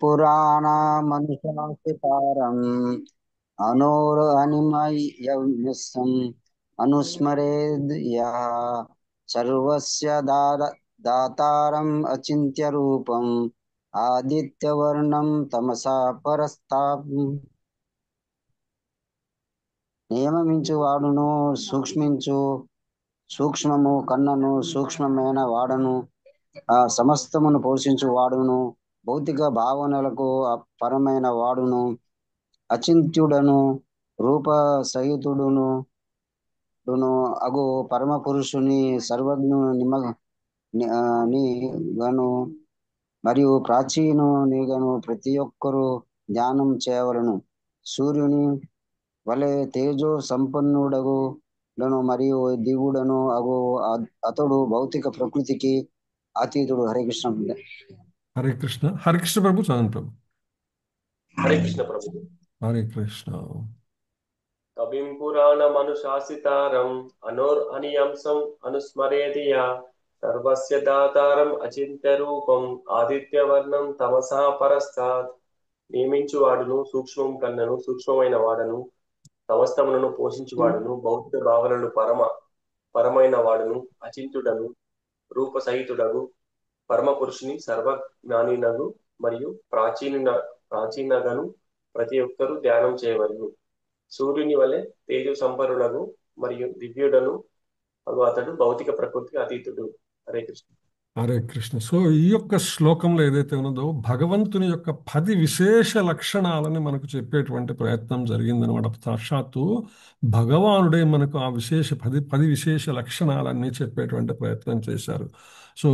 పురాణమనుశాసితారం అనోరనిమయమిస్సం అనుస్మరేద్ యః సర్వస్య దాతారం అచింత్య రూపం ఆదిత్యవర్ణం తమసా పరస్తాం. నియమించు వాడును సూక్ష్మము కన్నను సూక్ష్మమైన వాడను ఆ సమస్తమును పోషించు వాడును భౌతిక భావనలకు పరమైన వాడును అచింత్యుడను రూప సహితుడును అగు పరమ పురుషుని సర్వజ్ఞుని గను మరియు ప్రాచీనునిగను ప్రతి ఒక్కరూ ధ్యానం చేయవలను. సూర్యుని వలె తేజో సంపన్నుడగు మరియు దిగుడను అగు అతడు భౌతిక ప్రకృతికి అతీతుడు. హరే కృష్ణ. హరే కృష్ణ. హరే కృష్ణ ప్రభు. చదవండి ప్రభు. హరే కృష్ణ ప్రభు. హరే కృష్ణ. కవిం పురాణమనుశాసితారం అనోర్హనియంసం అనుస్మరేదియా సర్వస్య దాతారం అచింత్య రూపం ఆదిత్యవర్ణం తమసా పరస్తాత్. నియమించువాడును సూక్ష్మం కన్నను సూక్ష్మమైన వాడను సమస్తములను పోషించువాడును భౌతిక భావనలు పరమైన వాడును అచింతుడను రూప సహితుడగు పరమ పురుషుని సర్వజ్ఞానినగు మరియు ప్రాచీనగను ప్రతి ఒక్కరూ ధ్యానం చేయవలను. సూర్యుని వలె తేజో సంపన్నుడగు మరియు దివ్యుడను అతడు భౌతిక ప్రకృతికి అతీతుడు. హరే కృష్ణ. హరే కృష్ణ. సో ఈ యొక్క శ్లోకంలో ఏదైతే ఉన్నదో భగవంతుని యొక్క 10 విశేష లక్షణాలని మనకు చెప్పేటువంటి ప్రయత్నం జరిగిందనమాట. సాక్షాత్తు భగవానుడే మనకు ఆ 10 విశేష లక్షణాలన్నీ చెప్పేటువంటి ప్రయత్నం చేశారు. సో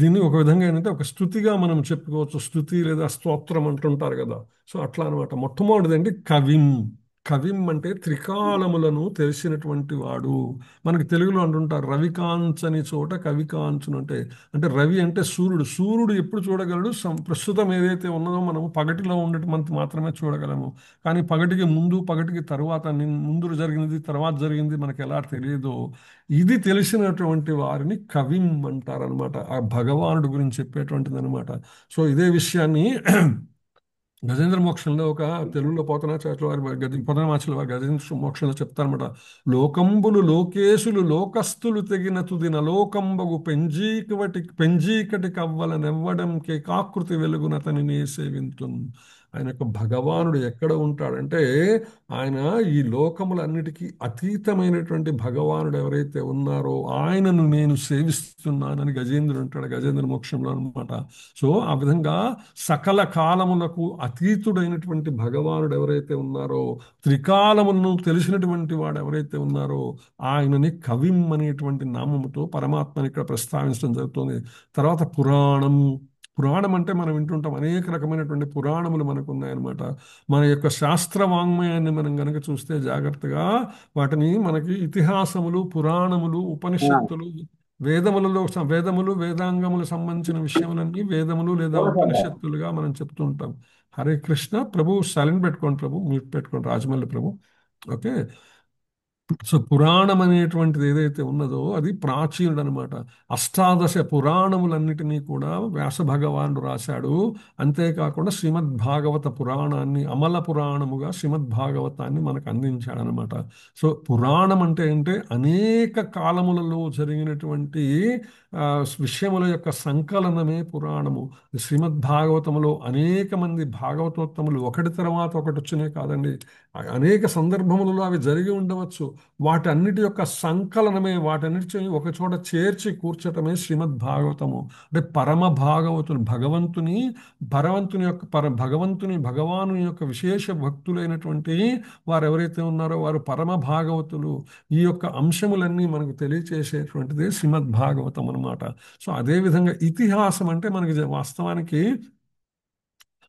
దీన్ని ఒక విధంగా ఏంటంటే ఒక స్తుతిగా మనం చెప్పుకోవచ్చు. స్తుతి లేదా స్తోత్రం అంటుంటారు కదా. సో అట్లా అనమాట. మొట్టమొదటిదండి కవిం. కవిం అంటే త్రికాలములను తెలిసినటువంటి వాడు. మనకి తెలుగులో అంటుంటారు రవికాంచని చోట కవికాంచును. అంటే రవి అంటే సూర్యుడు ఎప్పుడు చూడగలడు? ప్రస్తుతం ఏదైతే ఉన్నదో మనము పగటిలో ఉండేటువంటి మాత్రమే చూడగలము. కానీ పగటికి ముందు పగటికి తర్వాత ముందు జరిగినది తర్వాత జరిగింది మనకి ఎలా తెలియదో ఇది తెలిసినటువంటి వారిని కవిం అంటారనమాట. ఆ భగవానుడి గురించి చెప్పేటువంటిది అనమాట. సో ఇదే విషయాన్ని గజేంద్ర మోక్షంలో ఒక తెలుగులో పోతనాచార్యుల వారి పోతనమాచుల వారి గజేంద్ర మోక్షంలో చెప్తారనమాట. లోకంబులు లోకేశులు లోకస్తులు తెగిన తుదిన లోకంబగు పెంజీకటి కవ్వల నెవ్వడంకే కాకృతి వెలుగునతని నే సేవింతున్. ఆయన యొక్క భగవానుడు ఎక్కడ ఉంటాడంటే ఆయన ఈ లోకములన్నిటికీ అతీతమైనటువంటి భగవానుడు ఎవరైతే ఉన్నారో ఆయనను నేను సేవిస్తున్నానని గజేంద్రుడు అంటాడు గజేంద్ర మోక్షంలో అనమాట. సో ఆ విధంగా సకల కాలములకు అతీతుడైనటువంటి భగవానుడు ఎవరైతే ఉన్నారో త్రికాలములను తెలిసినటువంటి వాడు ఎవరైతే ఉన్నారో ఆయనని కవిం అనేటువంటి నామముతో పరమాత్మని ఇక్కడ ప్రస్తావించడం జరుగుతుంది. తర్వాత పురాణం అంటే మనం వింటుంటాం అనేక రకమైనటువంటి పురాణములు మనకు ఉన్నాయన్నమాట. మన యొక్క శాస్త్ర వాంగ్మయాన్ని మనం గనక చూస్తే జాగ్రత్తగా వాటిని మనకి ఇతిహాసములు పురాణములు ఉపనిషత్తులు వేదములు వేదాంగములు సంబంధించిన విషయములన్నీ వేదములు లేదా ఉపనిషత్తులుగా మనం చెప్తూ ఉంటాం. హరే కృష్ణ. ప్రభు సైలెంట్ పెట్టుకోండి ప్రభు, మ్యూట్ పెట్టుకోండి రాజమల్లి ప్రభు. ఓకే. సో పురాణం అనేటువంటిది ఏదైతే ఉన్నదో అది ప్రాచీనుడు అనమాట. అష్టాదశ పురాణములన్నిటినీ కూడా వ్యాస భగవానుడు రాశాడు. అంతేకాకుండా శ్రీమద్భాగవత పురాణాన్ని అమల పురాణముగా శ్రీమద్భాగవతాన్ని మనకు అందించాడనమాట. సో పురాణం అంటే అనేక కాలములలో జరిగినటువంటి విషయముల యొక్క సంకలనమే పురాణము. శ్రీమద్భాగవతములో అనేక మంది భాగవతోత్తములు ఒకటి తర్వాత ఒకటి వచ్చినే కాదండి, అనేక సందర్భములలో అవి జరిగి ఉండవచ్చు. వాటన్నిటి యొక్క సంకలనమే, వాటన్నిటి ఒక చోట చేర్చి కూర్చటమే శ్రీమద్భాగవతము. అంటే పరమ భాగవతులు భగవాను యొక్క విశేష భక్తులైనటువంటి వారు ఎవరైతే ఉన్నారో వారు పరమ భాగవతులు. ఈ యొక్క అంశములన్నీ మనకు తెలియచేసేటువంటిది శ్రీమద్భాగవతం అనమాట. సో అదేవిధంగా ఇతిహాసం అంటే మనకి వాస్తవానికి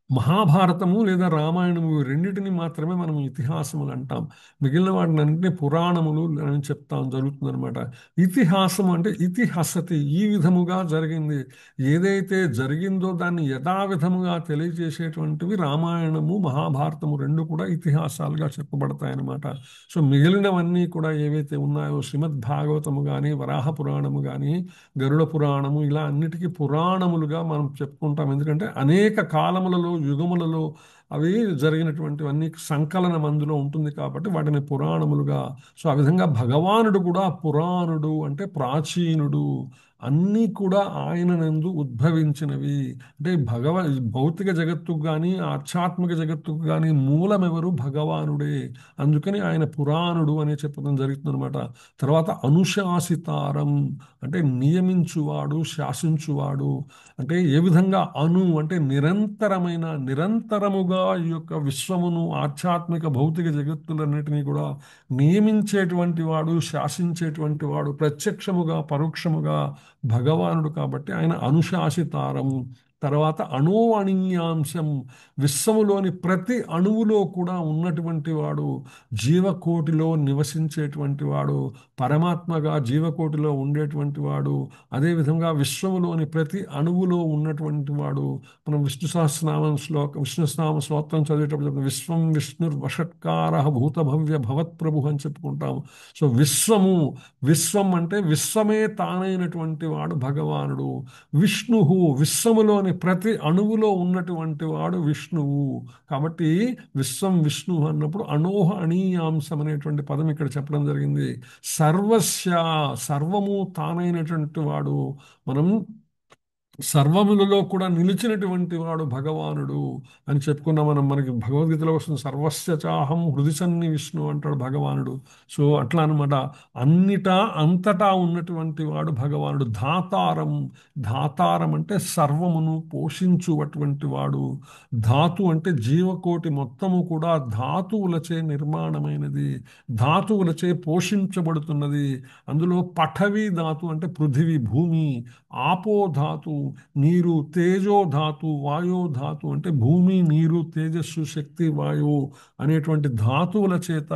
మహాభారతము లేదా రామాయణము ఇవి రెండిటిని మాత్రమే మనం ఇతిహాసములు అంటాం. మిగిలిన వాటిని అన్నింటినీ పురాణములు అని చెప్తాం జరుగుతుందన్నమాట. ఇతిహాసం అంటే ఇతిహసతి, ఈ విధముగా జరిగింది. ఏదైతే జరిగిందో దాన్ని యథావిధముగా తెలియజేసేటువంటివి రామాయణము మహాభారతము రెండు కూడా ఇతిహాసాలుగా చెప్పబడతాయన్నమాట. సో మిగిలినవన్నీ కూడా ఏవైతే ఉన్నాయో శ్రీమద్ భాగవతము కానీ, వరాహ పురాణము కానీ, గరుడ పురాణము, ఇలా అన్నిటికీ పురాణములుగా మనం చెప్పుకుంటాం. ఎందుకంటే అనేక కాలములలో, యుగములలో అవి జరిగినటువంటివన్నీ సంకలనం అందులో ఉంటుంది కాబట్టి వాటిని పురాణములుగా. సో ఆ విధంగా భగవానుడు కూడా పురాణుడు అంటే ప్రాచీనుడు. అన్నీ కూడా ఆయన నందు ఉద్భవించినవి. అంటే భౌతిక జగత్తుకు కానీ ఆధ్యాత్మిక జగత్తుకు కానీ మూలమెవరు? భగవానుడే. అందుకని ఆయన పురాణుడు అని చెప్పడం జరుగుతుంది అనమాట. తర్వాత అనుశాసితారం అంటే నియమించువాడు, శాసించువాడు. అంటే ఏ విధంగా అంటే నిరంతరముగా ఈ యొక్క విశ్వమును, ఆధ్యాత్మిక భౌతిక జగత్తులన్నిటినీ కూడా నియమించేటువంటి వాడు, శాసించేటువంటి వాడు ప్రత్యక్షముగా పరోక్షముగా భగవానుడు కాబట్టి ఆయన అనుశాసితారము. తర్వాత అణోఅణీయాంశం, విశ్వములోని ప్రతి అణువులో కూడా ఉన్నటువంటి వాడు, జీవకోటిలో నివసించేటువంటి వాడు, పరమాత్మగా జీవకోటిలో ఉండేటువంటి వాడు, అదేవిధంగా విశ్వములోని ప్రతి అణువులో ఉన్నటువంటి వాడు. మనం విష్ణు సహస్రనామ స్తోత్రం చదివేటప్పుడు విశ్వం విష్ణుర్వషట్కార భూతభవ్య భవత్ప్రభు అని చెప్పుకుంటాము. సో విశ్వం అంటే విశ్వమే తానైనటువంటి వాడు భగవానుడు. విష్ణువు విశ్వములోని ప్రతి అణువులో ఉన్నటువంటి వాడు విష్ణువు. కాబట్టి విష్ణువు అన్నప్పుడు అణోహ అణీయాంశం అనేటువంటి పదం ఇక్కడ చెప్పడం జరిగింది. సర్వము తానైనటువంటి వాడు. మనం సర్వములలో కూడా నిలిచినటువంటి వాడు భగవానుడు అని చెప్పుకున్నాం. మనకి భగవద్గీతలో వస్తుంది సర్వస్య చాహం హృది విష్ణు అంటాడు భగవానుడు. సో అట్లా అనమాట, అంతటా ఉన్నటువంటి వాడు భగవానుడు. ధాతారం అంటే సర్వమును పోషించువటువంటి వాడు. ధాతు అంటే జీవకోటి మొత్తము కూడా ధాతువులచే నిర్మాణమైనది, ధాతువులచే పోషించబడుతున్నది. అందులో పఠవి ధాతు అంటే పృథివీ భూమి, ఆపో ధాతు నీరు, తేజోధాతు వాయోధాతు అంటే భూమి, నీరు, తేజస్సు, శక్తి, వాయువు అనేటువంటి ధాతువుల చేత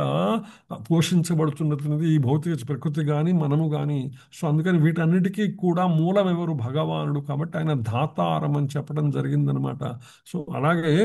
పోషించబడుతున్నది ఈ భౌతిక ప్రకృతి కానీ మనము కానీ. సో అందుకని వీటన్నిటికీ కూడా మూలం ఎవరు? భగవానుడు. కాబట్టి ఆయన ధాతారం అని చెప్పడం జరిగిందనమాట. సో అలాగే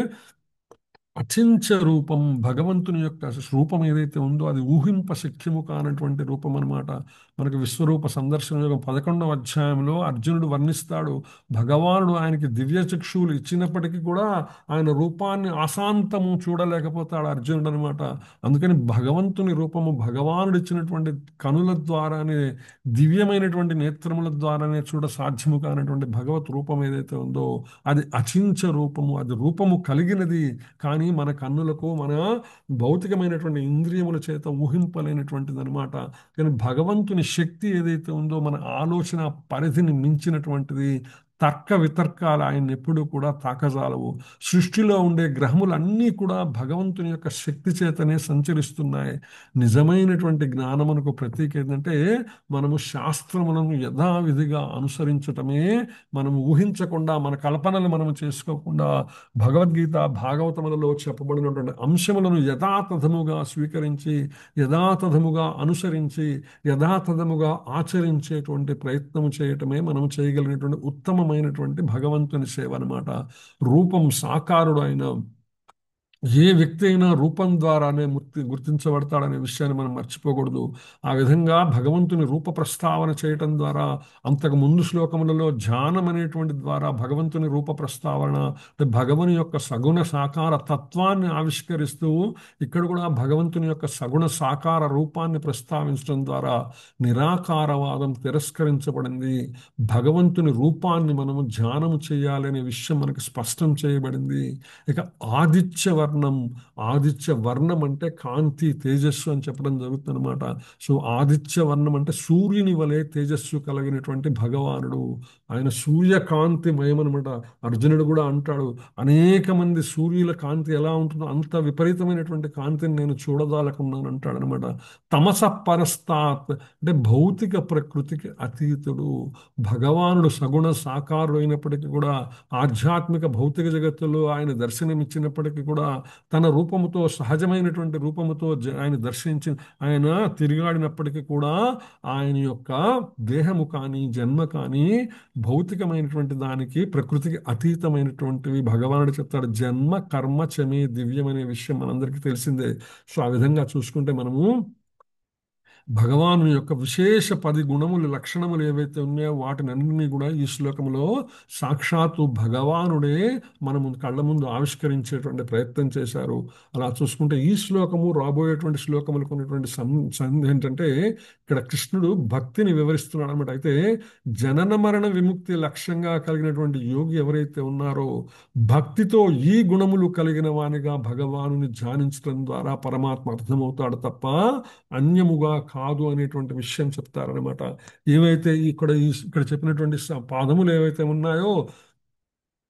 అచించ రూపం, భగవంతుని యొక్క రూపం ఏదైతే ఉందో అది ఊహింప శక్యము కానటువంటి రూపం అనమాట. మనకు విశ్వరూప సందర్శన యోగం 11వ అధ్యాయంలో అర్జునుడు వర్ణిస్తాడు. భగవానుడు ఆయనకి దివ్య చక్షువులు ఇచ్చినప్పటికీ కూడా ఆయన రూపాన్ని అశాంతము చూడలేకపోతాడు అర్జునుడు అనమాట. అందుకని భగవంతుని రూపము భగవానుడు ఇచ్చినటువంటి కనుల ద్వారానే, దివ్యమైనటువంటి నేత్రముల ద్వారానే చూడ సాధ్యము కానటువంటి భగవత్ రూపం ఏదైతే ఉందో అది అచించ రూపము. అది రూపము కలిగినది కానీ మన కన్నులకు, మన భౌతికమైనటువంటి ఇంద్రియముల చేత ఊహింపలేనటువంటిది అనమాట. కానీ భగవంతుని శక్తి ఏదైతే ఉందో మన ఆలోచన పరిధిని మించినటువంటిది. తర్క వితర్కాలు ఆయన ఎప్పుడూ కూడా తాకజాలవు. సృష్టిలో ఉండే గ్రహములన్నీ కూడా భగవంతుని యొక్క శక్తి చేతనే సంచరిస్తున్నాయి. నిజమైనటువంటి జ్ఞానమునకు ప్రతీక ఏంటంటే మనము శాస్త్రములను యథావిధిగా అనుసరించటమే. మనము ఊహించకుండా, మన కల్పనలు మనము చేసుకోకుండా భగవద్గీత భాగవతములలో చెప్పబడినటువంటి అంశములను యథాతథముగా స్వీకరించి, యథాతథముగా అనుసరించి, యథాతథముగా ఆచరించేటువంటి ప్రయత్నము చేయటమే మనం చేయగలిగినటువంటి ఉత్తమమైనటువంటి భగవంతుని సేవ అన్నమాట. రూపం సాకారుడు అయిన ఏ వ్యక్తి అయినా రూపం ద్వారానే గుర్తించబడతాడనే విషయాన్ని మనం మర్చిపోకూడదు. ఆ విధంగా భగవంతుని రూప ప్రస్తావన చేయటం ద్వారా, అంతకు ముందు శ్లోకములలో ధ్యానం అనేటువంటి ద్వారా భగవంతుని రూప ప్రస్తావన అంటే భగవుని యొక్క సగుణ సాకార తత్వాన్ని ఆవిష్కరిస్తూ, ఇక్కడ కూడా భగవంతుని యొక్క సగుణ సాకార రూపాన్ని ప్రస్తావించడం ద్వారా నిరాకారవాదం తిరస్కరించబడింది. భగవంతుని రూపాన్ని మనము ధ్యానము చేయాలనే విషయం మనకు స్పష్టం చేయబడింది. ఇక ఆదిత్యవర్ణ వర్ణం. ఆదిత్య వర్ణం అంటే కాంతి, తేజస్సు అని చెప్పడం జరుగుతుంది అనమాట. సో ఆదిత్య వర్ణం అంటే సూర్యుని వలె తేజస్సు కలిగినటువంటి భగవానుడు. ఆయన సూర్యకాంతిమయమనమాట. అర్జునుడు కూడా అంటాడు, అనేక మంది సూర్యుల కాంతి ఎలా ఉంటుందో అంత విపరీతమైనటువంటి కాంతిని నేను చూడదాలకున్నాను అంటాడు అనమాట. తమస పరస్తాత్ అంటే భౌతిక ప్రకృతికి అతీతుడు. భగవానుడు సగుణ సాకారుడు అయినప్పటికీ కూడా, ఆధ్యాత్మిక భౌతిక జగత్తులో ఆయన దర్శనమిచ్చినప్పటికీ కూడా, తన రూపముతో, సహజమైనటువంటి రూపముతో ఆయన దర్శించి ఆయన తిరిగాడినప్పటికీ కూడా, ఆయన యొక్క దేహము కానీ జన్మ కానీ భౌతికమైనటువంటి దానికి, ప్రకృతికి అతీతమైనటువంటివి. భగవానుడు చెప్తాడు, జన్మ కర్మ చమే దివ్యం అనే విషయం మనందరికీ తెలిసిందే. సో ఆ విధంగా చూసుకుంటే మనము భగవాను యొక్క విశేష 10 గుణములు, లక్షణములు ఏవైతే ఉన్నాయో వాటినన్నింటినీ కూడా ఈ శ్లోకంలో సాక్షాత్తు భగవానుడే మన ముందు, కళ్ళ ముందు ఆవిష్కరించేటువంటి ప్రయత్నం చేశారు. అలా చూసుకుంటే ఈ శ్లోకము, రాబోయేటువంటి శ్లోకములకు ఉన్నటువంటి ఏంటంటే, ఇక్కడ కృష్ణుడు భక్తిని వివరిస్తున్నాడు అనమాట. అయితే జనన మరణ విముక్తి లక్ష్యంగా కలిగినటువంటి యోగి ఎవరైతే ఉన్నారో, భక్తితో ఈ గుణములు కలిగిన వానిగా భగవానుని ధ్యానించడం ద్వారా పరమాత్మ అర్థమవుతాడు తప్ప అన్యముగా కాదు అనేటువంటి విషయం చెప్తారనమాట. ఏవైతే ఇక్కడ చెప్పినటువంటి పాదములు ఏవైతే ఉన్నాయో,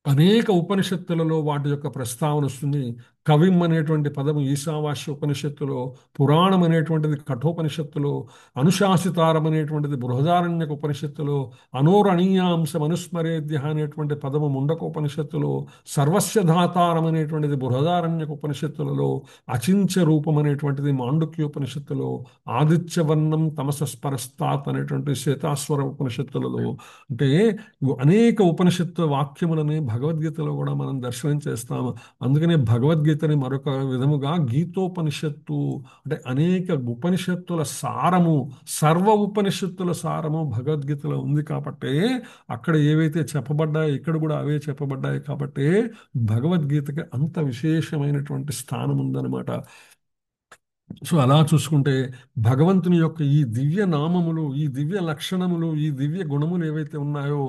అనేక ఉపనిషత్తులలో వాటి యొక్క ప్రస్తావన వస్తుంది. కవిం అనేటువంటి పదము ఈశావాస్య ఉపనిషత్తులో, పురాణం అనేటువంటిది కఠోపనిషత్తులో, అనుశాసితారం అనేటువంటిది బృహదారణ్యక ఉపనిషత్తులో, అనోరణీయాంశం అనుస్మరేద్య అనేటువంటి పదము ముండకోపనిషత్తులో, సర్వస్య ధాతారం అనేటువంటిది బృహదారణ్యక ఉపనిషత్తులలో, అచింత్య రూపం అనేటువంటిది మాండుక్యోపనిషత్తులో, ఆదిత్యవర్ణం తమసస్పరస్తాత్ అనేటువంటి శ్వేతాస్వర ఉపనిషత్తులలో, అంటే అనేక ఉపనిషత్తు వాక్యములని భగవద్గీతలో కూడా మనం దర్శనం చేస్తాము. అందుకనే భగవద్గీతని మరొక విధముగా గీతోపనిషత్తు అంటే అనేక ఉపనిషత్తుల సారము, సర్వ ఉపనిషత్తుల సారము భగవద్గీతలో ఉంది కాబట్టి, అక్కడ ఏవైతే చెప్పబడ్డాయో ఇక్కడ కూడా అవే చెప్పబడ్డాయి కాబట్టి భగవద్గీతకి అంత విశేషమైనటువంటి స్థానం ఉందన్నమాట. సో అలా చూసుకుంటే భగవంతుని యొక్క ఈ దివ్య నామములు, ఈ దివ్య లక్షణములు, ఈ దివ్య గుణములు ఏవైతే ఉన్నాయో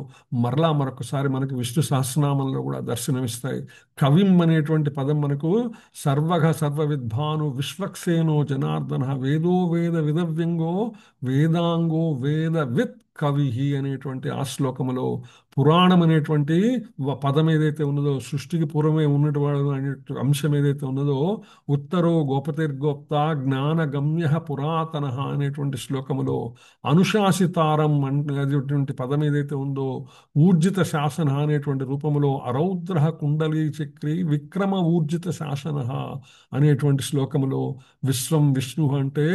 మరలా మరొకసారి మనకు విష్ణు సహస్రనామంలో కూడా దర్శనమిస్తాయి. కవిం అనేటువంటి పదం మనకు సర్వ విద్వాను విశ్వక్సేనో జనార్దన వేదో వేద విదవ్యంగో వేదాంగో వేద విత్ కవి అనేటువంటి ఆ శ్లోకములో, పురాణం అనేటువంటి పదం ఏదైతే ఉన్నదో, సృష్టికి పూర్వమే ఉన్నటువంటి అనే అంశం ఏదైతే ఉన్నదో, ఉత్తరో గోపతిర్గోప్త జ్ఞానగమ్య పురాతన అనేటువంటి శ్లోకములో, అనుశాసితారం అనేటువంటి పదం ఏదైతే ఉందో, ఊర్జిత శాసన అనేటువంటి రూపములో, అరౌద్ర కుండలీ చక్రి విక్రమ ఊర్జిత శాసన అనేటువంటి శ్లోకములో, విశ్వం విష్ణు అంటే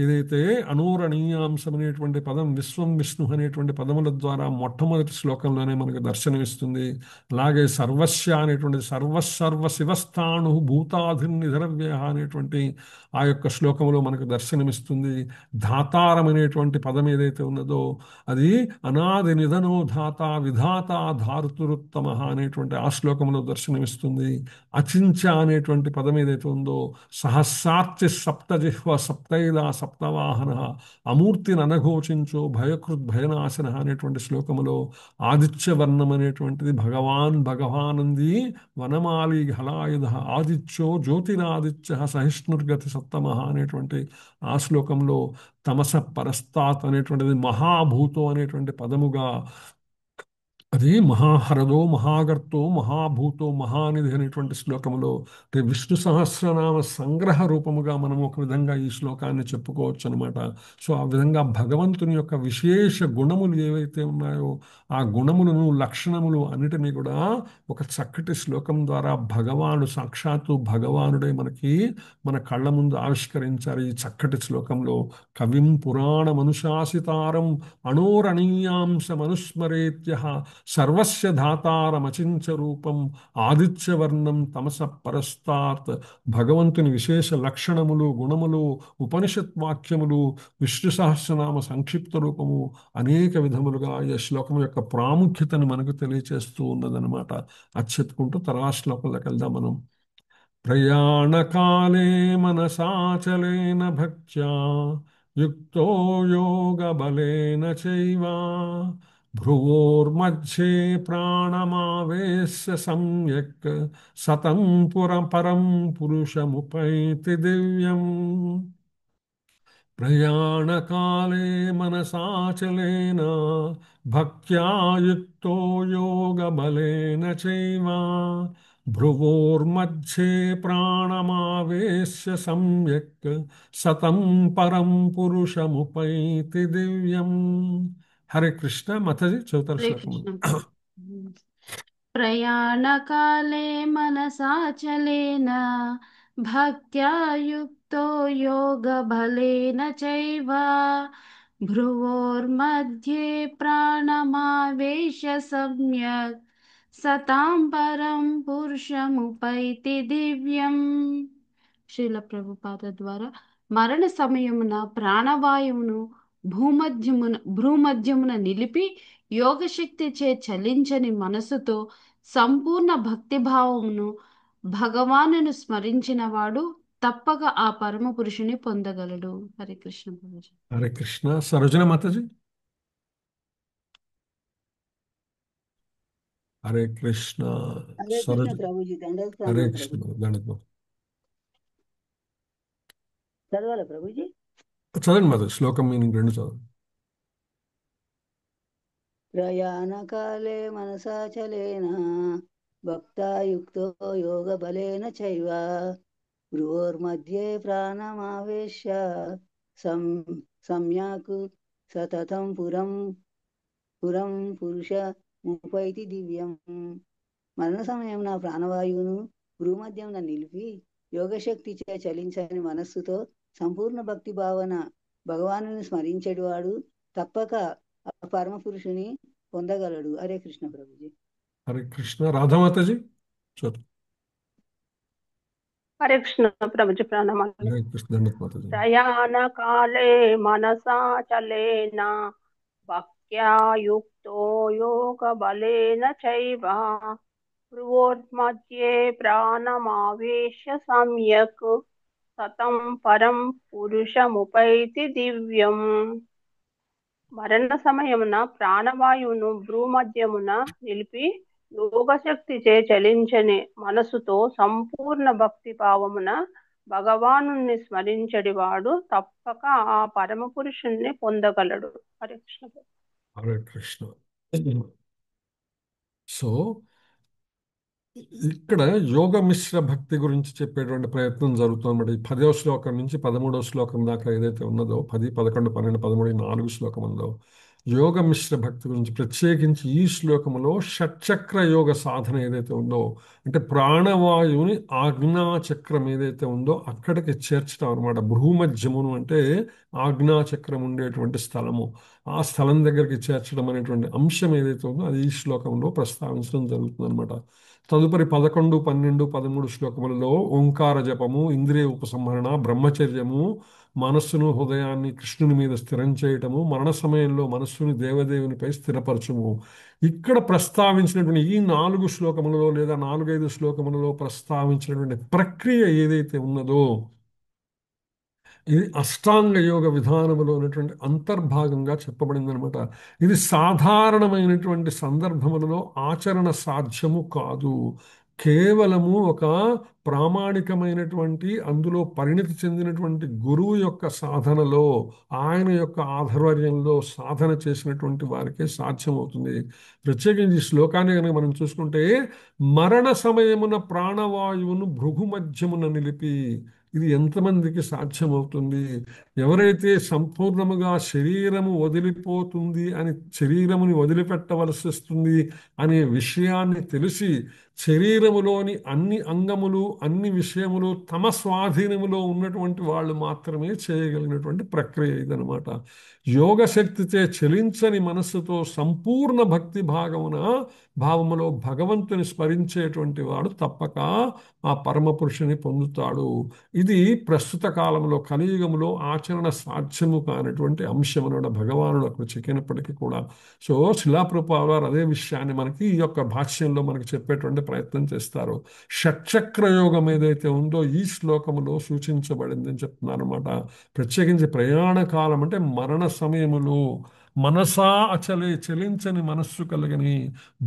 ఏదైతే అనోరణీయాంశం అనేటువంటి పదం విశ్వం విష్ణు అనేటువంటి పదముల ద్వారా మొట్టమొదటి శ్లోకంలోనే మనకు దర్శనమిస్తుంది. అలాగే సర్వస్య అనేటువంటి సర్వ శివస్థాణు భూతాధిర్నిధరవ్య అనేటువంటి ఆ యొక్క శ్లోకంలో మనకు దర్శనమిస్తుంది. ధాతారం అనేటువంటి పదం ఏదైతే ఉన్నదో అది అనాది నిధనో ధాత విధాత ధాతృత్తమ అనేటువంటి ఆ శ్లోకంలో దర్శనమిస్తుంది. అచించ అనేటువంటి పదం ఏదైతే ఉందో, సహస్రార్చి సప్తజిహ్వ సప్తైదా సప్తవాహన అమూర్తిని అనఘోచించో భయకృత్ భయనాశన అనేటువంటి శ్లోకములో, ఆదిత్యవర్ణం అనేటువంటిది భగవానంది వనమాలి హలాయుధ ఆదిత్యో జ్యోతిరాదిత్య సహిష్ణుర్గతి సప్తమ అనేటువంటి ఆ శ్లోకంలో, తమస పరస్తాత్ అనేటువంటిది మహాభూతో అనేటువంటి పదముగా, అది మహాహరదో మహాగర్తో మహాభూతో మహానిధి అనేటువంటి శ్లోకములో, అంటే విష్ణు సహస్రనామ సంగ్రహ రూపముగా మనం ఒక విధంగా ఈ శ్లోకాన్ని చెప్పుకోవచ్చు అనమాట. సో ఆ విధంగా భగవంతుని యొక్క విశేష గుణములు ఏవైతే ఉన్నాయో ఆ గుణములను, లక్షణములు అన్నిటినీ కూడా ఒక చక్కటి శ్లోకం ద్వారా సాక్షాత్తు భగవానుడే మన కళ్ళ ముందు ఆవిష్కరించారు ఈ చక్కటి శ్లోకంలో. కవిం పురాణమనుశాసితారం అనోరణీయాంశమనుస్మరేత్య సర్వస్య ధాతారమచించ రూపం ఆదిత్యవర్ణం తమస పరస్తాత్. భగవంతుని విశేష లక్షణములు, గుణములు, ఉపనిషత్ వాక్యములు, విష్ణు సహస్రనామ సంక్షిప్త రూపము అనేక విధములుగా ఈ శ్లోకం యొక్క ప్రాముఖ్యతను మనకు తెలియచేస్తూ ఉన్నదనమాట. అది చెప్పుకుంటూ తర్వాత శ్లోకంలోకి వెళ్దాం మనం. ప్రయాణకాలే మనసాచలేన భక్త్యా యుక్తో యోగబలేన చైవ భ్రువోర్मध्ये ప్రాణమావేశ్య సమ్యక్ సతం పరం పురుషముపైతి దివ్యం ప్రయాణకాలే మనసాచలేన భక్త్యా యుక్తో యోగబలేన చైవ భ్రువోర్मध्ये ప్రాణమావేశ్య సమ్యక్ సతం పరం పురుషముపైతి దివ్యం. హరే కృష్ణ. మతజీ చదువుతారు హరే శ్లోకం. కృష్ణ. ప్రయాణకాలే మనసాచలేన భక్త్యా యుక్తో యోగబలేన చైవ భ్రువోర్मध्ये ప్రాణమావేశ్య సమ్యక్ సతాం పరం పురుషముపైతి దివ్యం. శ్రీల ప్రభుపాద ద్వారా మరణ సమయమున ప్రాణవాయువును భ్రూమధ్యమున నిలిపి యోగశక్తి చే చలించని మనసుతో సంపూర్ణ భక్తిభావమును భగవానును స్మరించిన వాడు తప్పక ఆ పరమ పురుషుని పొందగలడు. హరే కృష్ణ ప్రభుజీ. హరే కృష్ణ. సరోజన మాతాజీ. హరే కృష్ణ. హరే కృష్ణ సరోజ. ప్రభుజీ. హరే దండోత్సవం కృష్ణ. ప్రభుజీ. దండకం. చదవాలా ప్రభుజీ? చదవండి మాతాజీ. శ్లోకం మీనింగ్ రెండు చదవండి. ప్రయాణకాలే మనసాచలేన భక్తాయుక్తో యోగబలేన చైవ భ్రువోర్मध्ये ప్రాణమావేశ్య సమ్యాక్ సతతం పురం పురుష ముపైతి దివ్యం. మరణ సమయం నా ప్రాణవాయువును భ్రూమధ్యమున నిలిపి యోగశక్తి చే చలించని మనస్సుతో సంపూర్ణ భక్తి భావన భగవానుని స్మరించేవాడు తప్పక ఆ పరమ పురుషుని పొందగలడు. హరే కృష్ణ ప్రభుజీ. హరే కృష్ణ. రాధామాతాజీ చదువు. హరే కృష్ణ ప్రభుజీ. ప్రణామాలు. హరే కృష్ణ. దండకం మాతాజీ. ప్రయాణకాలే మనసాచలేన భక్త్యా యుక్తో యోగబలేన చైవ భ్రువోర్मध्ये ప్రాణమావేశ్య సమ్యక్ సతం పరం పురుషముపైతి దివ్యం. మరణ సమయమున ప్రాణవాయువును భ్రూమధ్యమున నిలిపి యోగశక్తి చే చలించని మనసుతో సంపూర్ణ భక్తి భావమున భగవానుని స్మరించడివాడు తప్పక ఆ పరమ పురుషుణ్ణి పొందగలడు. హరే కృష్ణ. హరే కృష్ణ. సో ఇక్కడ యోగ మిశ్ర భక్తి గురించి చెప్పేటువంటి ప్రయత్నం జరుగుతుందన్నమాట. ఈ 10వ శ్లోకం నుంచి 13వ శ్లోకం దాకా ఏదైతే ఉన్నదో 10, 11, 12, 13 4 శ్లోకం ఉందో యోగ మిశ్ర భక్తి గురించి ప్రత్యేకించి ఈ శ్లోకంలో షట్చక్ర యోగ సాధన ఏదైతే ఉందో అంటే ప్రాణవాయువుని ఆజ్ఞాచక్రం ఏదైతే ఉందో అక్కడికి చేర్చడం అనమాట. భూమధ్యమును అంటే ఆజ్ఞాచక్రం ఉండేటువంటి స్థలము, ఆ స్థలం దగ్గరికి చేర్చడం అనేటువంటి అంశం ఏదైతే ఉందో అది ఈ శ్లోకంలో ప్రస్తావించడం జరుగుతుంది అనమాట. తదుపరి 11, 12, 13 శ్లోకములలో ఓంకార జపము, ఇంద్రియ ఉపసంహరణ, బ్రహ్మచర్యము, మనస్సును హృదయాన్ని కృష్ణుని మీద స్థిరం చేయటము, మరణ సమయంలో మనస్సుని దేవదేవునిపై స్థిరపరచము. ఇక్కడ ప్రస్తావించినటువంటి ఈ 4 శ్లోకములలో లేదా 4-5 శ్లోకములలో ప్రస్తావించినటువంటి ప్రక్రియ ఏదైతే ఉన్నదో ఇది అష్టాంగ యోగ విధానములో ఉన్నటువంటి అంతర్భాగంగా చెప్పబడింది అనమాట. ఇది సాధారణమైనటువంటి సందర్భములలో ఆచరణ సాధ్యము కాదు. కేవలము ఒక ప్రామాణికమైనటువంటి అందులో పరిణితి చెందినటువంటి గురువు యొక్క సాధనలో ఆయన యొక్క ఆధ్వర్యంలో సాధన చేసినటువంటి వారికే సాధ్యమవుతుంది. ప్రత్యేకించి ఈ శ్లోకాన్ని కనుక మనం చూసుకుంటే మరణ సమయమున ప్రాణవాయువును భృగు మధ్యమున నిలిపి ఇది ఎంతమందికి సాధ్యమవుతుంది? ఎవరైతే సంపూర్ణముగా శరీరము వదిలిపోతుంది అని శరీరముని వదిలిపెట్టవలసి వస్తుంది అనే విషయాన్ని తెలిసి శరీరములోని అన్ని అంగములు అన్ని విషయములు తమ స్వాధీనములో ఉన్నటువంటి వాళ్ళు మాత్రమే చేయగలిగినటువంటి ప్రక్రియ ఇదనమాట. యోగశక్తిచే చలించని మనస్సుతో సంపూర్ణ భక్తి భావములో భగవంతుని స్మరించేటువంటి వాడు తప్పక ఆ పరమ పురుషుని పొందుతాడు. ఇది ప్రస్తుత కాలంలో కలియుగంలో ఆచరణ సాధ్యము కానటువంటి అంశం అన్నమాట. భగవానుడు అక్కడ చెక్కినప్పటికీ కూడా సో శిలాప్రభుపాద వారు అదే విషయాన్ని మనకి ఈ యొక్క భాష్యంలో మనకి చెప్పేటువంటి ప్రయత్నం చేస్తారు. షట్చక్ర యోగం ఏదైతే ఉందో ఈ శ్లోకములో సూచించబడింది అని చెప్తున్నారు అనమాట. ప్రత్యేకించి ప్రయాణ కాలం అంటే మరణ సమయములో మనసా అచలే చలించని మనస్సు కలిగని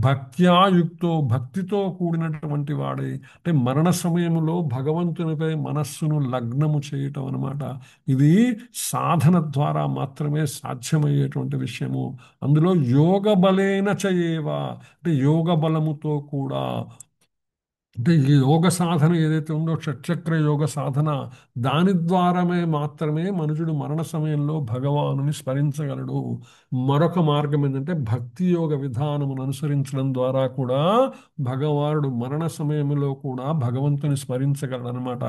భక్త్యాయుక్తో భక్తితో కూడినటువంటి వాడే అంటే మరణ సమయంలో భగవంతునిపై మనస్సును లగ్నము చేయటం అన్నమాట. ఇది సాధన ద్వారా మాత్రమే సాధ్యమయ్యేటువంటి విషయము. అందులో యోగ బలేన చయేవా అంటే యోగ బలముతో కూడా అంటే ఈ యోగ సాధన ఏదైతే ఉందో షట్చక్ర యోగ సాధన దాని ద్వారామే మాత్రమే మనుషుడు మరణ సమయంలో భగవానుని స్మరించగలడు. మరొక మార్గం ఏంటంటే భక్తి యోగ విధానమును అనుసరించడం ద్వారా కూడా భగవానుడు మరణ సమయంలో కూడా భగవంతుని స్మరించగలడు అనమాట.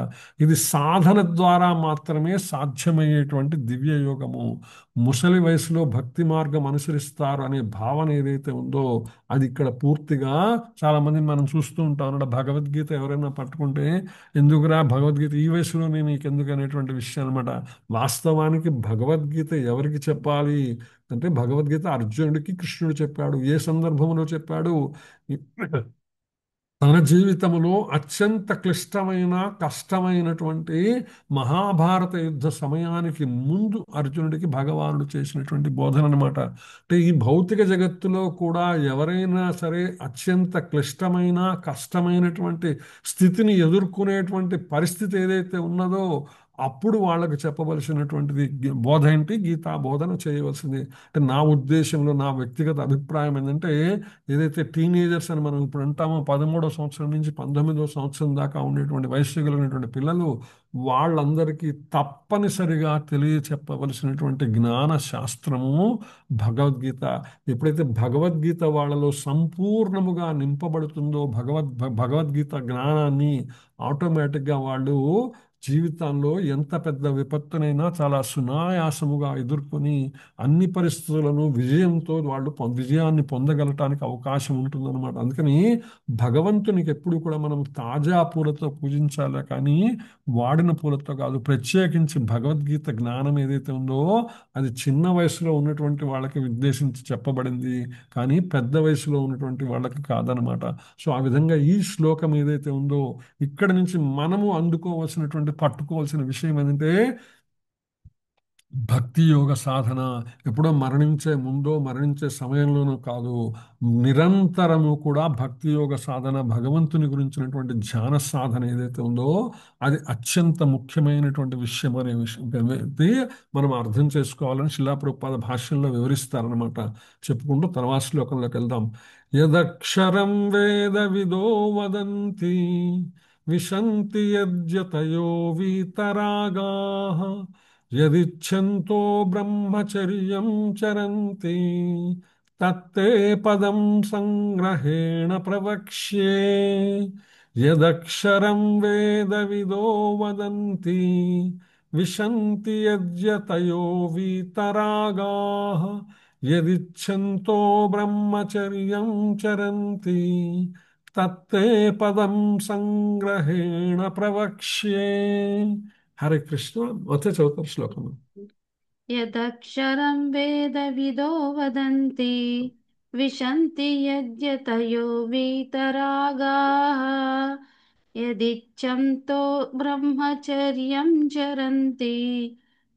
ఇది సాధన ద్వారా మాత్రమే సాధ్యమయ్యేటువంటి దివ్య యోగము. ముసలి వయసులో భక్తి మార్గం అనుసరిస్తారు అనే భావన ఏదైతే ఉందో అది ఇక్కడ పూర్తిగా చాలా మందిని మనం చూస్తూ ఉంటాం అన్నమాట. భగవద్గీత ఎవరైనా పట్టుకుంటే ఎందుకురా భగవద్గీత ఈ వయసులోనే నీకెందుకు అనేటువంటి విషయం అనమాట. వాస్తవానికి భగవద్గీత ఎవరికి చెప్పాలి అంటే భగవద్గీత అర్జునుడికి కృష్ణుడు చెప్పాడు. ఏ సందర్భంలో చెప్పాడు? తన జీవితంలో అత్యంత క్లిష్టమైన కష్టమైనటువంటి మహాభారత యుద్ధ సమయానికి ముందు అర్జునుడికి భగవానుడు చేసినటువంటి బోధన అనమాట. అంటే ఈ భౌతిక జగత్తులో కూడా ఎవరైనా సరే అత్యంత క్లిష్టమైన కష్టమైనటువంటి స్థితిని ఎదుర్కొనేటువంటి పరిస్థితి ఏదైతే ఉన్నదో అప్పుడు వాళ్ళకు చెప్పవలసినటువంటిది బోధ ఏంటి? గీతా బోధన చేయవలసింది. అంటే నా ఉద్దేశంలో నా వ్యక్తిగత అభిప్రాయం ఏంటంటే ఏదైతే టీనేజర్స్ అని మనం ఇప్పుడు అంటామో 13వ సంవత్సరం నుంచి 19వ సంవత్సరం దాకా ఉండేటువంటి వయస్సు కలిగినటువంటి పిల్లలు వాళ్ళందరికీ తప్పనిసరిగా తెలియచెప్పవలసినటువంటి జ్ఞాన శాస్త్రము భగవద్గీత. ఎప్పుడైతే భగవద్గీత వాళ్ళలో సంపూర్ణముగా నింపబడుతుందో భగవద్గీత జ్ఞానాన్ని ఆటోమేటిక్గా వాళ్ళు జీవితంలో ఎంత పెద్ద విపత్తునైనా చాలా సునాయాసముగా ఎదుర్కొని అన్ని పరిస్థితులను విజయంతో వాళ్ళు విజయాన్ని పొందగలటానికి అవకాశం ఉంటుందన్నమాట. అందుకని భగవంతునికి ఎప్పుడు కూడా మనం తాజా పూలతో పూజించాలి కానీ వాడిన పూలతో కాదు. ప్రత్యేకించి భగవద్గీత జ్ఞానం ఏదైతే ఉందో అది చిన్న వయసులో ఉన్నటువంటి వాళ్ళకి ఉద్దేశించి చెప్పబడింది కానీ పెద్ద వయసులో ఉన్నటువంటి వాళ్ళకి కాదనమాట. సో ఆ విధంగా ఈ శ్లోకం ఏదైతే ఉందో ఇక్కడ నుంచి మనము అందుకోవాల్సినటువంటి పట్టుకోవాల్సిన విషయం ఏంటంటే భక్తి యోగ సాధన ఎప్పుడో మరణించే ముందో మరణించే సమయంలోనూ కాదు, నిరంతరము కూడా భక్తి యోగ సాధన భగవంతుని గురించినటువంటి ధ్యాన సాధన ఏదైతే ఉందో అది అత్యంత ముఖ్యమైనటువంటి విషయం అనే విషయం మనం అర్థం చేసుకోవాలని శిలా ప్రభుపాద భాష్యంలో వివరిస్తారనమాట. చెప్పుకుంటూ తర్వాత శ్లోకంలోకి వెళ్దాం. యదక్షరం వేద విదో వదంతి విశంతి యద్యతయో వీతరాగాః యదిచ్ఛంతో బ్రహ్మచర్యం చరంతి తత్తే పదం సంగ్రహేణ ప్రవక్ష్యే. యదక్షరం వేద విదో వదంతి విశంతి యద్యతయో వీతరాగాః యదిచ్ఛంతో బ్రహ్మచర్యం చరంతి తత్తే పదం సంగ్రహేణ ప్రవక్ష్యే. హరే కృష్ణ. మొదటి చదువుతారు శ్లోకం. యదక్షరం వేదవిదో వదంతి విశంతి యద్యతయో వీతరాగాః యదిచ్ఛంతో బ్రహ్మచర్యం చరంతి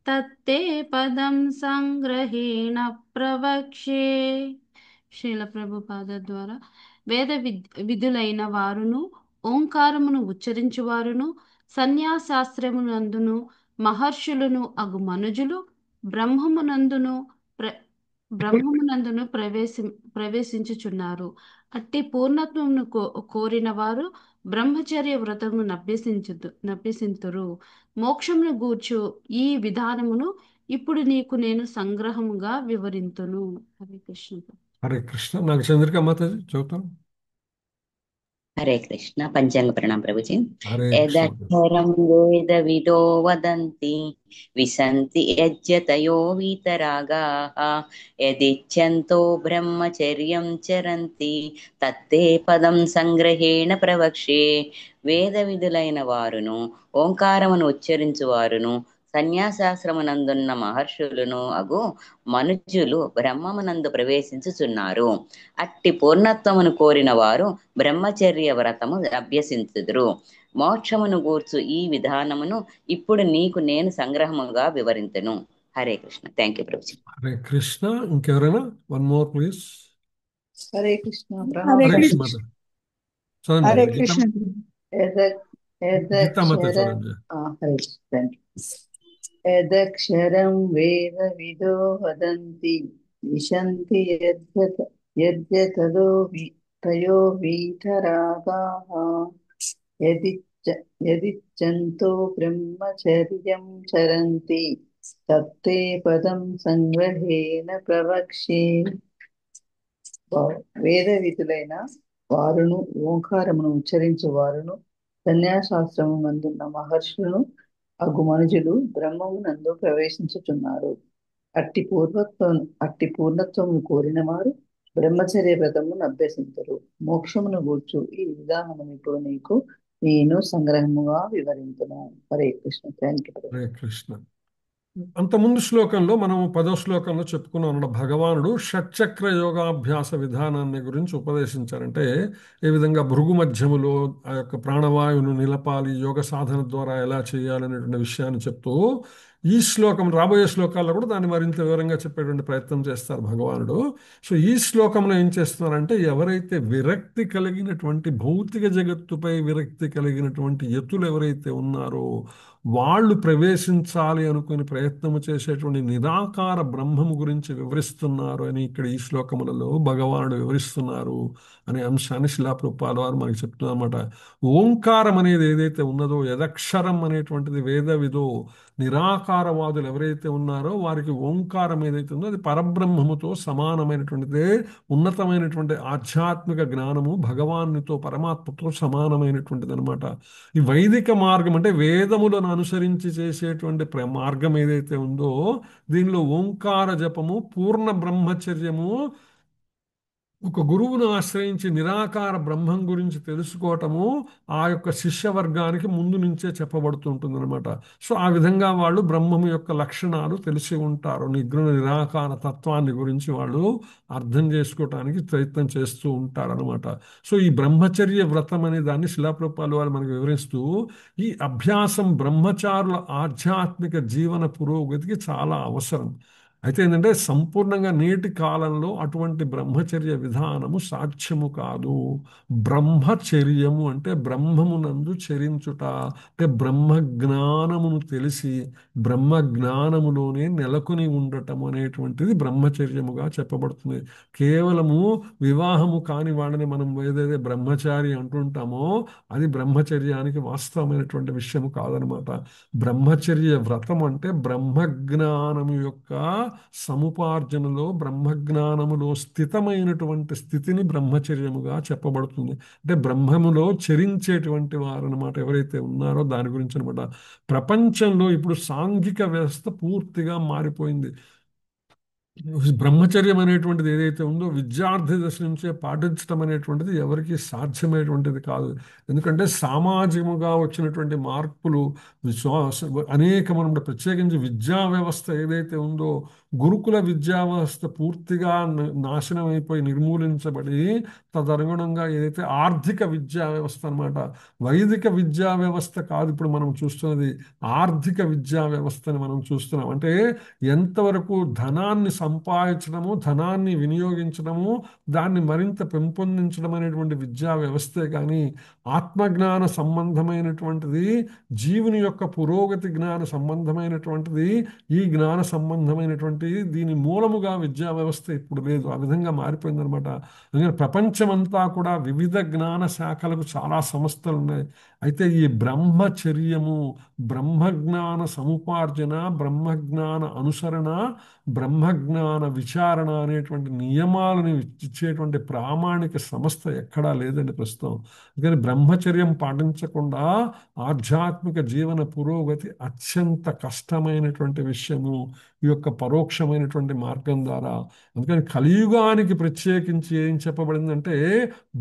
తత్తే పదం సంగ్రహేణ ప్రవక్ష్యే. శ్రీల ప్రభుపాద ద్వారా వేద విధులైన వారును ఓంకారమును ఉచ్చరించువారును సన్యాసాశ్రమునందును మహర్షులను అగు మనుజులు బ్రహ్మమునందును బ్రహ్మమునందును ప్రవేశించుచున్నారు. అట్టి పూర్ణత్వమును కోరిన వారు బ్రహ్మచర్య వ్రతమును నభ్యసింతురు. మోక్షమును గూర్చు ఈ విధానమును ఇప్పుడు నీకు నేను సంగ్రహముగా వివరింతును. హరే కృష్ణ. హరే కృష్ణ. నాకు చంద్రిక మాతాజీ చదువుతాను. హరే కృష్ణ. పంచాంగ ప్రణాం ప్రభుజీ. హరే యదక్షరం వేద విదో వదంతి విశంతి యజ్యతయో వీతరాగాః యదిచ్ఛంతో బ్రహ్మచర్యం చరంతి తత్తే పదం సంగ్రహేణ ప్రవక్ష్యే. వేద విధులైన వారును ఓంకారమును ఉచ్చరించువారును సన్యాసాశ్రమనందున్న మహర్షులను అగు మనుజులు బ్రహ్మమునందు ప్రవేశించుచున్నారు. అట్టి పూర్ణత్వమును కోరిన వారు బ్రహ్మచర్య వ్రతము అభ్యసించుదురు. మోక్షమును గూర్చు ఈ విధానమును ఇప్పుడు నీకు నేను సంగ్రహముగా వివరింతును. హరే కృష్ణ. థ్యాంక్ యూ ప్రభుజీ. హరే కృష్ణ. ఇంకెవరైనా? One more please. Hare Krishna. Hare Hare Krishna Krishna. మాత. చదవండి హరే మాత. కృష్ణ. గీతామాత యదక్షర చదవండి. Hare thank you. యదక్షరం వేదవిదో వదంతి విశంతి యద్యతదో తయో వీతరాగాః యదిచ్చంతో బ్రహ్మచర్యం చరంతి తత్తే పదం సంగ్రహేణ ప్రవక్ష్యే. వేద విధులైన వారును ఓంకారమును ఉచ్చరించు వారును సన్యాసాశ్రమం నందున్న మహర్షులను అగు మనుజులు బ్రహ్మము నందు ప్రవేశించుచున్నారు. అట్టి పూర్ణత్వము కోరిన వారు బ్రహ్మచర్య వ్రతమును అభ్యసించరు. మోక్షమును గూర్చు ఈ విధానము ఇప్పుడు నీకు నేను సంగ్రహముగా వివరించును. హరే కృష్ణ. Thank you. హరే కృష్ణ. అంతకుముందు శ్లోకంలో మనం 10వ శ్లోకంలో చెప్పుకున్నాం అన్నమాట. భగవానుడు షట్చక్ర యోగాభ్యాస విధానాన్ని గురించి ఉపదేశించారంటే ఏ విధంగా భృగు మధ్యములో ఆ యొక్క ప్రాణవాయువును నిలపాలి, యోగ సాధన ద్వారా ఎలా చేయాలనేటువంటి విషయాన్ని చెప్తూ ఈ శ్లోకం రాబోయే శ్లోకాల్లో కూడా దాన్ని మరింత వివరంగా చెప్పేటువంటి ప్రయత్నం చేస్తారు భగవానుడు. సో ఈ శ్లోకంలో ఏం చేస్తున్నారంటే ఎవరైతే విరక్తి కలిగినటువంటి భౌతిక జగత్తుపై విరక్తి కలిగినటువంటి యతులు ఎవరైతే ఉన్నారో వాళ్ళు ప్రవేశించాలి అనుకుని ప్రయత్నము చేసేటువంటి నిరాకార బ్రహ్మము గురించి వివరిస్తున్నారు అని ఇక్కడ ఈ శ్లోకములలో భగవానుడు వివరిస్తున్నారు అనే అంశాన్ని శిలా ప్రభుపాద వారు మనకి చెప్తున్నారు అన్నమాట. ఓంకారం అనేది ఏదైతే ఉన్నదో, యదక్షరం అనేటువంటిది వేద విదో నిరాకారవాదులు ఎవరైతే ఉన్నారో వారికి ఓంకారం ఏదైతే ఉందో అది పరబ్రహ్మముతో సమానమైనటువంటిదే, ఉన్నతమైనటువంటి ఆధ్యాత్మిక జ్ఞానము, భగవానునితో పరమాత్మతో సమానమైనటువంటిది అనమాట. ఈ వైదిక మార్గం అంటే వేదములను అనుసరించి చేసేటువంటి మార్గం ఏదైతే ఉందో దీనిలో ఓంకార జపము, పూర్ణ బ్రహ్మచర్యము, ఒక గురువును ఆశ్రయించి నిరాకార బ్రహ్మం గురించి తెలుసుకోవటము ఆ యొక్క శిష్య వర్గానికి ముందు నుంచే చెప్పబడుతుంటుంది అనమాట. సో ఆ విధంగా వాళ్ళు బ్రహ్మము యొక్క లక్షణాలు తెలిసి ఉంటారు. నిగ్రహ నిరాకార తత్వాన్ని గురించి వాళ్ళు అర్థం చేసుకోవటానికి ప్రయత్నం చేస్తూ ఉంటారనమాట. సో ఈ బ్రహ్మచర్య వ్రతం అనే దాన్ని శిలాప్రభుపాదుల వారు మనకు వివరిస్తూ ఈ అభ్యాసం బ్రహ్మచారుల ఆధ్యాత్మిక జీవన పురోగతికి చాలా అవసరం. అయితే ఏంటంటే సంపూర్ణంగా నేటి కాలంలో అటువంటి బ్రహ్మచర్య విధానము సాధ్యము కాదు. బ్రహ్మచర్యము అంటే బ్రహ్మమునందు చరించుట, అంటే బ్రహ్మజ్ఞానమును తెలిసి బ్రహ్మజ్ఞానములోనే నెలకొని ఉండటం అనేటువంటిది బ్రహ్మచర్యముగా చెప్పబడుతుంది. కేవలము వివాహము కాని వాడిని మనం ఏదైతే బ్రహ్మచారి అంటుంటామో అది బ్రహ్మచర్యానికి వాస్తవమైనటువంటి విషయము కాదనమాట. బ్రహ్మచర్య వ్రతం అంటే బ్రహ్మజ్ఞానము యొక్క సముపార్జనలో, బ్రహ్మజ్ఞానములో స్థితమైనటువంటి స్థితిని బ్రహ్మచర్యముగా చెప్పబడుతుంది. అంటే బ్రహ్మములో చరించేటువంటి వారు అనమాట ఎవరైతే ఉన్నారో దాని గురించి అనమాట. ప్రపంచంలో ఇప్పుడు సాంఘిక వ్యవస్థ పూర్తిగా మారిపోయింది. బ్రహ్మచర్యం అనేటువంటిది ఏదైతే ఉందో విద్యార్థి దశ నుంచే పాటించడం అనేటువంటిది ఎవరికి సాధ్యమైనటువంటిది కాదు. ఎందుకంటే సామాజికంగా వచ్చినటువంటి మార్పులు అనేకమైన, ప్రత్యేకించి విద్యా వ్యవస్థ ఏదైతే ఉందో గురుకుల విద్యా వ్యవస్థ పూర్తిగా నాశనం అయిపోయి నిర్మూలించబడి తదనుగుణంగా ఏదైతే ఆర్థిక విద్యా వ్యవస్థ అనమాట, వైదిక విద్యా వ్యవస్థ కాదు ఇప్పుడు మనం చూస్తున్నది, ఆర్థిక విద్యా వ్యవస్థని మనం చూస్తున్నాం. అంటే ఎంతవరకు ధనాన్ని సంపాదించడము, ధనాన్ని వినియోగించడము, దాన్ని మరింత పెంపొందించడం అనేటువంటి విద్యా వ్యవస్థే కానీ ఆత్మజ్ఞాన సంబంధమైనటువంటిది, జీవుని యొక్క పురోగతి జ్ఞాన సంబంధమైనటువంటిది, ఈ జ్ఞాన సంబంధమైనటువంటి దీని మూలముగా విద్యా వ్యవస్థ ఇప్పుడు లేదు. ఆ విధంగా మారిపోయిందనమాట. అందుకని ప్రపంచమంతా కూడా వివిధ జ్ఞాన శాఖలకు చాలా సంస్థలు ఉన్నాయి. అయితే ఈ బ్రహ్మచర్యము, బ్రహ్మజ్ఞాన సముపార్జన, బ్రహ్మజ్ఞాన అనుసరణ, బ్రహ్మజ్ఞాన విచారణ అనేటువంటి నియమాలను ఇచ్చేటువంటి ప్రామాణిక సంస్థ ఎక్కడా లేదండి ప్రస్తుతం. అందుకని బ్రహ్మచర్యం పాటించకుండా ఆధ్యాత్మిక జీవన పురోగతి అత్యంత కష్టమైనటువంటి విషయము ఈ యొక్క పరోక్షమైనటువంటి మార్గం ద్వారా. అందుకని కలియుగానికి ప్రత్యేకించి ఏం చెప్పబడిందంటే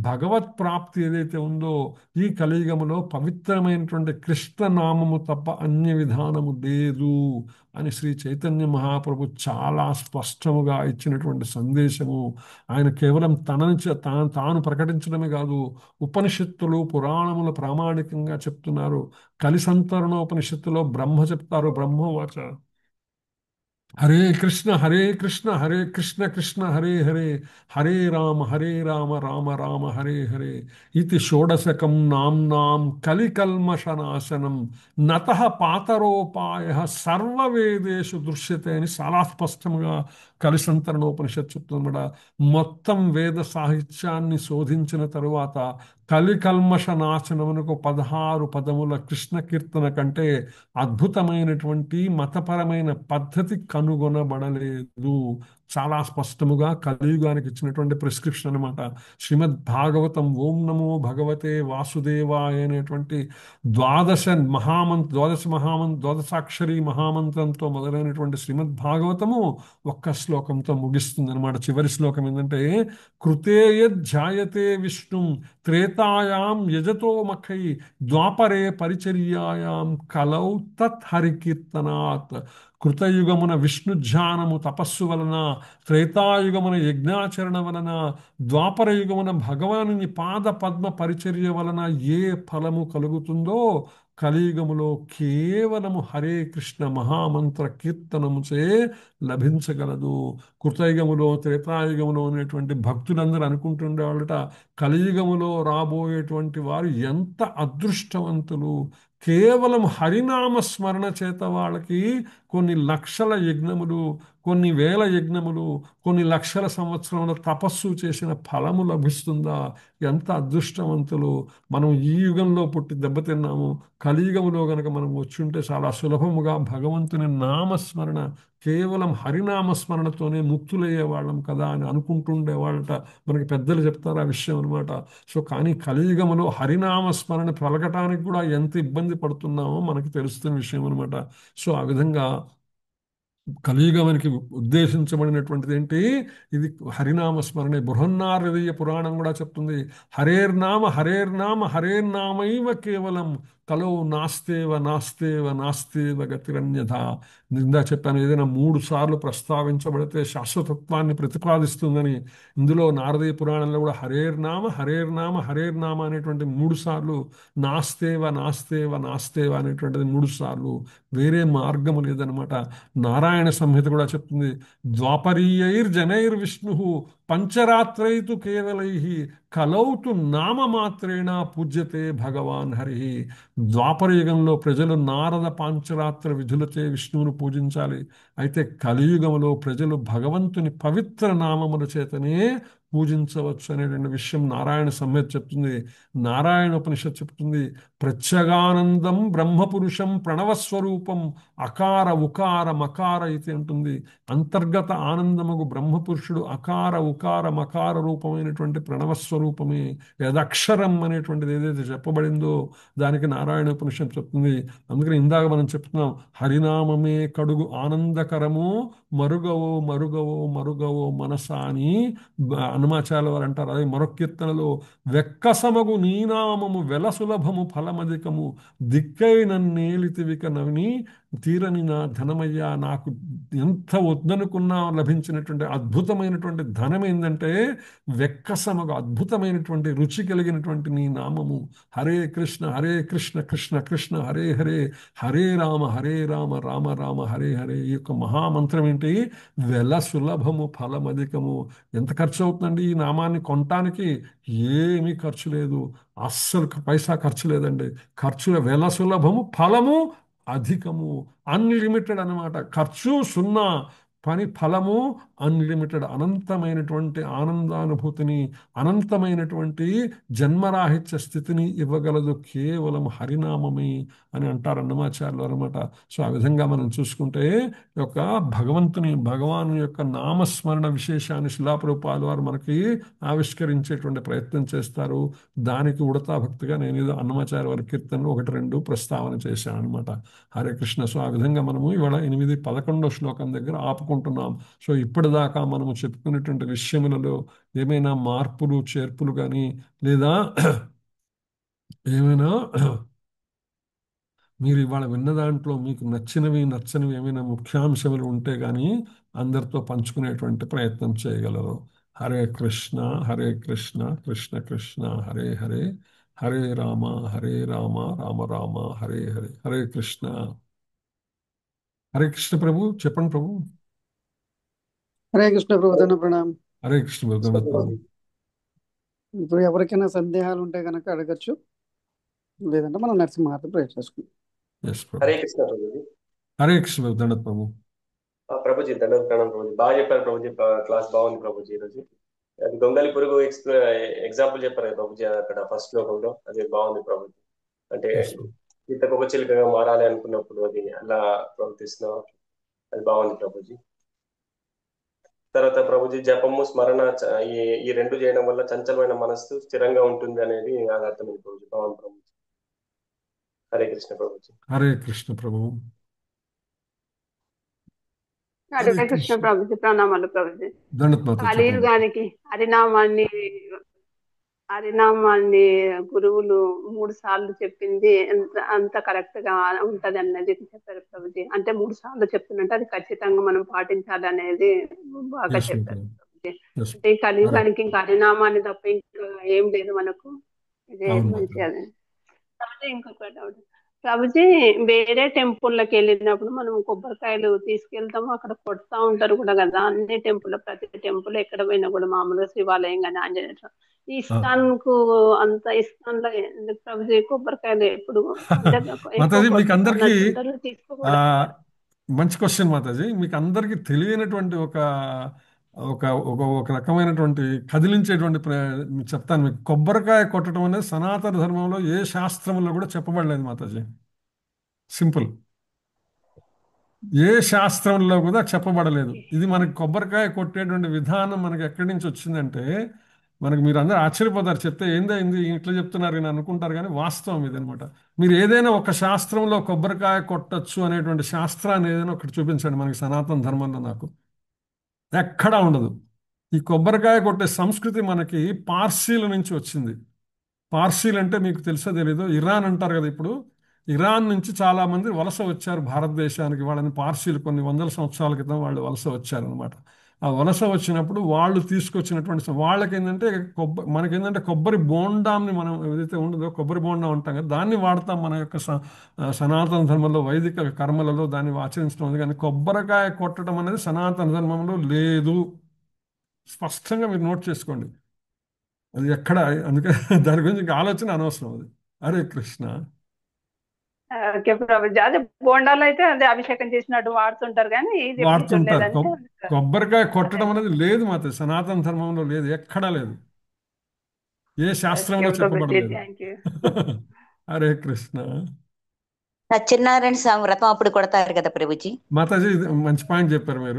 భగవత్ ప్రాప్తి ఏదైతే ఉందో ఈ కలియుగములో పవిత్రమైనటువంటి కృష్ణనామము తప్ప అన్య విధానము లేదు అని శ్రీ చైతన్య మహాప్రభు చాలా స్పష్టముగా ఇచ్చినటువంటి సందేశము. ఆయన కేవలం తాను ప్రకటించడమే కాదు, ఉపనిషత్తులు పురాణములు ప్రామాణికంగా చెప్తున్నారు. కలిసంతరణోపనిషత్తులో బ్రహ్మ చెప్తారు, బ్రహ్మవాచ హరే కృష్ణ హరే కృష్ణ హరే కృష్ణ కృష్ణ హరే హరే హరే రామ రామ రామ హరే హరే ఇది షోడశకం నామ్నాం కలికల్మషనాశనం నతః పాతరోపాయ సర్వవేదేషు దృశ్యతే అని చాలా స్పష్టంగా కలిసంతరణోపనిషత్తు చెప్తుందన్నమాట. మొత్తం వేద సాహిత్యాన్ని శోధించిన తరువాత కలికల్మష నాశనమునకు 16 పదముల కృష్ణ కీర్తన కంటే అద్భుతమైనటువంటి మతపరమైన పద్ధతి కనుగొనబడలేదు. చాలా స్పష్టముగా కలియుగానికి ఇచ్చినటువంటి ప్రిస్క్రిప్షన్ అనమాట. శ్రీమద్ భాగవతం ఓం నమో భగవతే వాసుదేవాయ అనేటువంటి ద్వాదశాక్షరి మహామంత్రంతో మొదలైనటువంటి శ్రీమద్ భాగవతము ఒక్క శ్లోకంతో ముగిస్తుంది అనమాట. చివరి శ్లోకం ఏంటంటే కృతేయధ్యాయతే విష్ణుం త్రేతాయాం యజతో మఖై ద్వాపరే పరిచర్యాయాం కలౌ తత్ హరికీర్తనాత్. కృతయుగమున విష్ణు ధ్యానము తపస్సు వలన, త్రేతాయుగమున యజ్ఞాచరణ వలన, ద్వాపర యుగమున భగవానుని పాద పద్మ పరిచర్య వలన ఏ ఫలము కలుగుతుందో కలియుగములో కేవలము హరే కృష్ణ మహామంత్ర కీర్తనముచే లభించగలదు. కృతయుగములో త్రేతాయుగములో అనేటువంటి భక్తులందరూ అనుకుంటుండేవాళ్ళట కలియుగములో రాబోయేటువంటి వారు ఎంత అదృష్టవంతులు, కేవలం హరినామ స్మరణ చేత వాళ్ళకి కొన్ని లక్షల యజ్ఞములు, కొన్ని వేల యజ్ఞములు, కొన్ని లక్షల సంవత్సరముల తపస్సు చేసిన ఫలము లభిస్తుందా, ఎంత అదృష్టవంతులు. మనం ఈ యుగంలో పుట్టి దెబ్బతిన్నాము, కలియుగములో గనక మనం వచ్చుంటే చాలా సులభముగా భగవంతుని నామస్మరణ, కేవలం హరినామస్మరణతోనే ముక్తులయ్యే వాళ్ళం కదా అని అనుకుంటుండేవాళ్ళట. మనకి పెద్దలు చెప్తారు ఆ విషయం అనమాట. సో కానీ కలియుగములో హరినామస్మరణ పలకటానికి కూడా ఎంత ఇబ్బంది పడుతున్నామో మనకి తెలుస్తున్న విషయం అనమాట. సో ఆ విధంగా కలియుగానికి ఉద్దేశించబడినటువంటిది ఏంటి, ఇది హరినామ స్మరణే. బృహన్నారదీయ పురాణం కూడా చెప్తుంది, హరేర్నామ హరేర్నామ హరేర్నామైవ కేవలం కలో నాస్తేవ నాస్తేవ నాస్తేవ గతిరన్యథ. నిందా చెప్పాను, ఏదైనా 3 సార్లు ప్రస్తావించబడితే శాశ్వతత్వాన్ని ప్రతిపాదిస్తుందని. ఇందులో నారదీయ పురాణంలో కూడా హరేర్నామ హరేర్నామ హరేర్నామ అనేటువంటి 3 సార్లు, నాస్తేవ నాస్తేవ నాస్తేవ అనేటువంటిది 3 సార్లు, వేరే మార్గము లేదనమాట. నారాయణ సంహిత కూడా చెప్తుంది, ద్వాపరీయైర్జనైర్విష్ణు పంచరాత్రైతు కేవలై కలౌతు నామమాత్రేణ పూజ్యతే భగవాన్ హరి. ద్వాపరయుగంలో ప్రజలు నారద పాంచరాత్ర విధులచే విష్ణువును పూజించాలి. అయితే కలియుగంలో ప్రజలు భగవంతుని పవిత్ర నామముల చేతనే పూజించవచ్చు అనేటువంటి విషయం నారాయణ సంహిత చెప్తుంది. నారాయణ ఉపనిషత్ చెప్తుంది, ప్రత్యగానందం బ్రహ్మపురుషం ప్రణవస్వరూపం అకార ఉకార మకార అయితే ఉంటుంది. అంతర్గత ఆనందముగు బ్రహ్మపురుషుడు అకార ఉకార మకార రూపమైనటువంటి ప్రణవస్వరూపమే. యదక్షరం అనేటువంటిది ఏదైతే చెప్పబడిందో దానికి నారాయణ ఉపనిషత్తు చెప్తుంది. అందుకని ఇందాక మనం చెప్తున్నాం, హరినామమే కడుగు ఆనందకరము మరుగవో మరుగవో మరుగవో మనసా అని హనుమాచార్య వారు అంటారు. అదే మరొక కీర్తనలో, వెక్కసమగు నీనామము వెలసులభము ఫలమధికము దిక్కై నన్నేలితివిక నవిని తీరని నా ధనమయ్యా. నాకు ఎంత వద్దనుకున్నా లభించినటువంటి అద్భుతమైనటువంటి ధనం ఏంటంటే వెక్కసమగు అద్భుతమైనటువంటి రుచి కలిగినటువంటి నీ నామము. హరే కృష్ణ కృష్ణ కృష్ణ హరే హరే, హరే రామ రామ రామ హరే హరే. ఈ యొక్క మహామంత్రం ఏంటి, వెల సులభము ఫలమధికము. ఎంత ఖర్చు అవుతుందండి ఈ నామాన్ని కొనటానికి? ఏమీ ఖర్చు లేదు, అస్సలు పైసా ఖర్చు లేదండి. ఖర్చుల వెల సులభము, ఫలము అధికము, అన్లిమిటెడ్ అనమాట. ఖర్చు సున్నా, పని ఫలము అన్లిమిటెడ్. అనంతమైనటువంటి ఆనందానుభూతిని, అనంతమైనటువంటి జన్మరాహిత్య స్థితిని ఇవ్వగలదు కేవలం హరినామమే అని అంటారు అన్నమాచార్యులు అనమాట. సో ఆ విధంగా మనం చూసుకుంటే ఈ యొక్క భగవాను యొక్క నామస్మరణ విశేషాన్ని శిలాప్రభుపాద వారు మనకి ఆవిష్కరించేటువంటి ప్రయత్నం చేస్తారు. దానికి ఉడతా భక్తిగా నేను ఏదో అన్నమాచార్య వారి కీర్తనలు 1-2 ప్రస్తావన చేశాను అనమాట. హరే కృష్ణ. సో ఆ విధంగా మనము ఇవాళ 8-11 శ్లోకం దగ్గర ఆపుకుంటున్నాం. సో ఇప్పటిదాకా మనము చెప్పుకునేటువంటి విషయములలో ఏమైనా మార్పులు చేర్పులు కానీ, లేదా ఏమైనా మీరు ఇవాళ విన్న దాంట్లో మీకు నచ్చనివి ఏమైనా ముఖ్యాంశములు ఉంటే కానీ అందరితో పంచుకునేటువంటి ప్రయత్నం చేయగలరు. హరే కృష్ణ కృష్ణ కృష్ణ హరే హరే, హరే రామ రామ రామ హరే హరే. హరే కృష్ణ. హరే కృష్ణ ప్రభు. చెప్పండి ప్రభు. హరే కృష్ణ ప్రభుత్వ ప్రణామం. హరే కృష్ణ ప్రభుజీ. ఇప్పుడు ఎవరికైనా సందేహాలు ఉంటే కనుక అడగచ్చు, లేదంటే మనం నరసింహార్త ప్రేర్ చేసుకుందాం. ఎస్ హరే ప్రభు. కృష్ణ ప్రభుజీ. హరే కృష్ణ ప్రభు. ప్రభుజీ దండ ప్రణామం ప్రభుజీ. బాగా చెప్పారు ప్రభుజీ. క్లాస్ బాగుంది ప్రభుజీ ఈరోజు. అది గొంగలి పురుగు ఎగ్జాంపుల్ చెప్పారు కదా ప్రభుజీ అక్కడ ఫస్ట్ శ్లోకంలో. అది బాగుంది ప్రభుజీ. అంటే ఎస్ ప్రభు. సీతకొక చిలుకగా మారాలి అనుకున్నప్పుడు అది అలా ప్రవర్తిస్తున్నాం. అది బాగుంది ప్రభుజీ. తర్వాత ప్రభుజీ జపము స్మరణ ఈ రెండు చేయడం వల్ల చంచలమైన మనస్సు స్థిరంగా ఉంటుంది అనేది నాకు అర్థమైంది ప్రభుజీ. బాగుంది ప్రభుజీ. హరే కృష్ణ ప్రభుజీ. హరే కృష్ణ ప్రభు. హరే కృష్ణ ప్రభుజీ. ప్రణామాలు ప్రభుజీ. దండత్ కలియుగానికి హరినామాన్ని గురువులు 3 సార్లు చెప్పింది అంత కరెక్ట్ గా ఉంటది అన్నది చెప్పారు ప్రభుజీ. అంటే 3 సార్లు చెప్తున్నట్టు అది ఖచ్చితంగా మనం పాటించాలి అనేది బాగా చెప్పారు ప్రభుజీ. అంటే ఈ కలియుగానికి ఇంకా హరినామాన్ని తప్ప ఇంకా ఏం లేదు మనకు. ఇదే మంచి అది ప్రభుజీ. ఇంకొక డౌట్ ప్రభుజీ, వేరే టెంపుల్కి వెళ్ళినప్పుడు మనం కొబ్బరికాయలు తీసుకెళ్తాము, అక్కడ కొడతా ఉంటారు కూడా కదా అన్ని టెంపుల్, ప్రతి టెంపుల్ ఎక్కడ పోయినా కూడా మామూలుగా శివాలయం కానీ ఆంజనేయ ఇస్కాన్ కు అంత ఇస్కాన్ లో ఎందుకు ప్రభుజీ కొబ్బరికాయలు ఎప్పుడు మాతాజీ మీకు అందరికి మంచి క్వశ్చన్ మాతాజీ. మీకు అందరికి తెలియనటువంటి ఒక ఒక ఒక ఒక రకమైనటువంటి కదిలించేటువంటి చెప్తాను మీకు. కొబ్బరికాయ కొట్టడం అనేది సనాతన ధర్మంలో ఏ శాస్త్రంలో కూడా చెప్పబడలేదు మాతాజీ. సింపుల్. ఏ శాస్త్రంలో కూడా చెప్పబడలేదు. ఇది మనకి కొబ్బరికాయ కొట్టేటువంటి విధానం మనకి ఎక్కడి నుంచి వచ్చిందంటే, మనకి మీరు అందరూ ఆశ్చర్యపోతారు చెప్తే, ఏందైంది ఇట్లా చెప్తున్నారు అని అనుకుంటారు, కానీ వాస్తవం ఇదనమాట. మీరు ఏదైనా ఒక శాస్త్రంలో కొబ్బరికాయ కొట్టచ్చు అనేటువంటి శాస్త్రాన్ని ఏదైనా ఒకటి చూపించండి మనకి సనాతన ధర్మంలో. నాకు ఎక్కడా ఉండదు. ఈ కొబ్బరికాయ కొట్టే సంస్కృతి మనకి పార్సీల నుంచి వచ్చింది. పార్సీలు అంటే మీకు తెలుసో తెలీదు, ఇరాన్ అంటారు కదా. ఇప్పుడు ఇరాన్ నుంచి చాలామంది వలస వచ్చారు భారతదేశానికి. వాళ్ళని పార్సీలు కొన్ని వందల సంవత్సరాల క్రితం వాళ్ళు వలస వచ్చారనమాట. ఆ వలస వచ్చినప్పుడు వాళ్ళు తీసుకొచ్చినటువంటి వాళ్ళకి ఏంటంటే మనకేంటంటే కొబ్బరి బోండాన్ని మనం ఏదైతే ఉండదో కొబ్బరి బోండా ఉంటాం కదా, దాన్ని వాడతాం మన యొక్క సనాతన ధర్మంలో వైదిక కర్మలలో దాన్ని ఆచరించడం ఉంది. కానీ కొబ్బరికాయ కొట్టడం అనేది సనాతన ధర్మంలో లేదు. స్పష్టంగా మీరు నోట్ చేసుకోండి. అది ఎక్కడ, అందుకే దాని గురించి ఇంకా ఆలోచన అనవసరం. అది హరే కృష్ణ. ఓకే ప్రభుజీ. అదే బోండాలు అయితే అదే అభిషేకం చేసినట్టు వాడుతుంటారు, కానీ ఇది వాడుతుంటారు. కొబ్బరికాయ కొట్టడం అనేది లేదు మాత్రం సనాతన ధర్మంలో లేదు, ఎక్కడా లేదు, ఏ శాస్త్రంలో చెప్పబడలేదు. హరే కృష్ణ. సత్యనారాయణ స్వామి వ్రతం అప్పుడు కొడతారు కదా ప్రభుజీ. మాతాజీ మంచి పాయింట్ చెప్పారు మీరు.